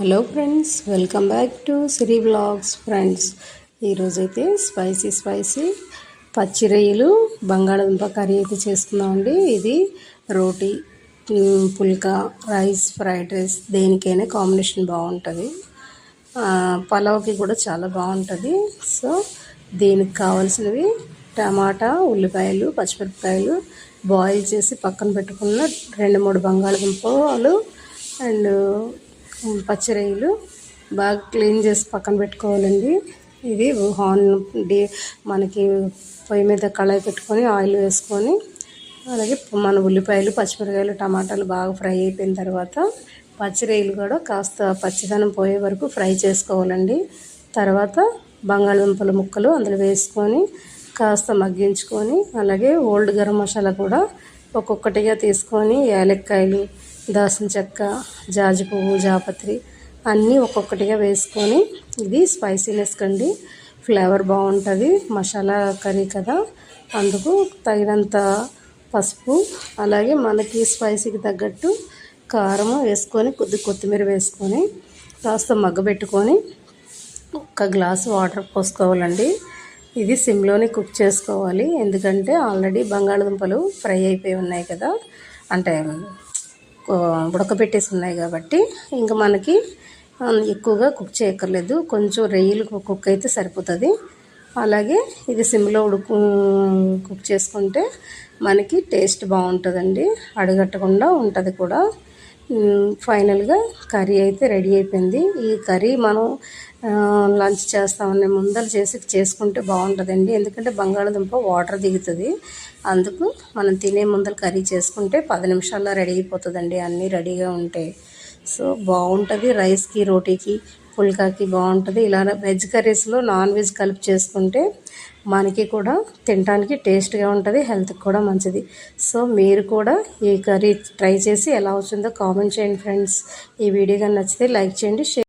Hello friends, welcome back to Siri vlogs. Friends, ఈరోజైతే spicy పచ్చి రొయ్యలు బంగాళదుంప కర్రీ అయితే చేసుకుందామండి. ఇది రోటీ, పుల్కా, రైస్, ఫ్రైడ్ రైస్ దేనికైనా కాంబినేషన్ బాగుంటుంది. పలావ్కి కూడా చాలా బాగుంటుంది. సో దీనికి కావాల్సినవి టమాటా, ఉల్లిపాయలు, పచ్చిమిరపకాయలు బాయిల్ చేసి పక్కన పెట్టుకున్న 2-3 బంగాళదుంపలు అండ్ పచ్చి రొయ్యలు బాగా క్లీన్ చేసి పక్కన పెట్టుకోవాలండి. ఇది మనకి పొయ్యి మీద కళాయి పెట్టుకొని ఆయిల్ వేసుకొని, అలాగే మన ఉల్లిపాయలు, పచ్చిమిరపకాయలు, టమాటాలు బాగా ఫ్రై అయిపోయిన తర్వాత పచ్చి రొయ్యలు కూడా కాస్త పచ్చిదనం పోయే వరకు ఫ్రై చేసుకోవాలండి. తర్వాత బంగాళదుంపల ముక్కలు అందులో వేసుకొని కాస్త మగ్గించుకొని, అలాగే ఓల్డ్ గరం మసాలా కూడా ఒక్కొక్కటిగా తీసుకొని యాలక్కాయలు, దాల్చిన చెక్క, జాజి పువ్వు, జాపత్రి అన్నీ ఒక్కొక్కటిగా వేసుకొని, ఇది స్పైసీనెస్ కండి, ఫ్లేవర్ బాగుంటుంది. మసాలా కర్రీ కదా, అందుకు తగినంత పసుపు, అలాగే మనకి స్పైసీకి తగ్గట్టు కారం వేసుకొని కొత్తిమీర వేసుకొని కాస్త మగ్గబెట్టుకొని 1 గ్లాసు వాటర్ పోసుకోవాలండి. ఇది సిమ్లోనే కుక్ చేసుకోవాలి, ఎందుకంటే ఆల్రెడీ బంగాళదుంపలు ఫ్రై అయిపోయి ఉన్నాయి కదా, అంటే ఉడకబెట్టేసి ఉన్నాయి కాబట్టి ఇంకా మనకి ఎక్కువగా కుక్ చేయక్కర్లేదు. కొంచెం రొయ్యలు కుక్ అయితే సరిపోతుంది. అలాగే ఇది సిమ్లో కుక్ చేసుకుంటే మనకి టేస్ట్ బాగుంటుందండి, అడగట్టకుండా ఉంటుంది కూడా. ఫైనల్గా కర్రీ అయితే రెడీ అయిపోయింది. ఈ కర్రీ మనం లంచ్ చేస్తామని ముందర చేసుకుంటే బాగుంటుందండి, ఎందుకంటే బంగాళదుంప వాటర్ దిగుతుంది. అందుకు మనం తినే ముందర కర్రీ చేసుకుంటే 10 నిమిషాల్లో రెడీ అయిపోతుందండి, అన్నీ రెడీగా ఉంటాయి. సో బాగుంటుంది. రైస్కి, రోటీకి, పుల్కాకి బాగుంటుంది. ఇలా వెజ్ కర్రీస్లో నాన్ వెజ్ కలిపి చేసుకుంటే మనకి కూడా తినడానికి టేస్ట్గా ఉంటుంది, హెల్త్కి కూడా మంచిది. సో మీరు కూడా ఈ కర్రీ ట్రై చేసి ఎలా వచ్చిందో కామెంట్ చేయండి ఫ్రెండ్స్. ఈ వీడియో కానీ నచ్చితే లైక్ చేయండి, షేర్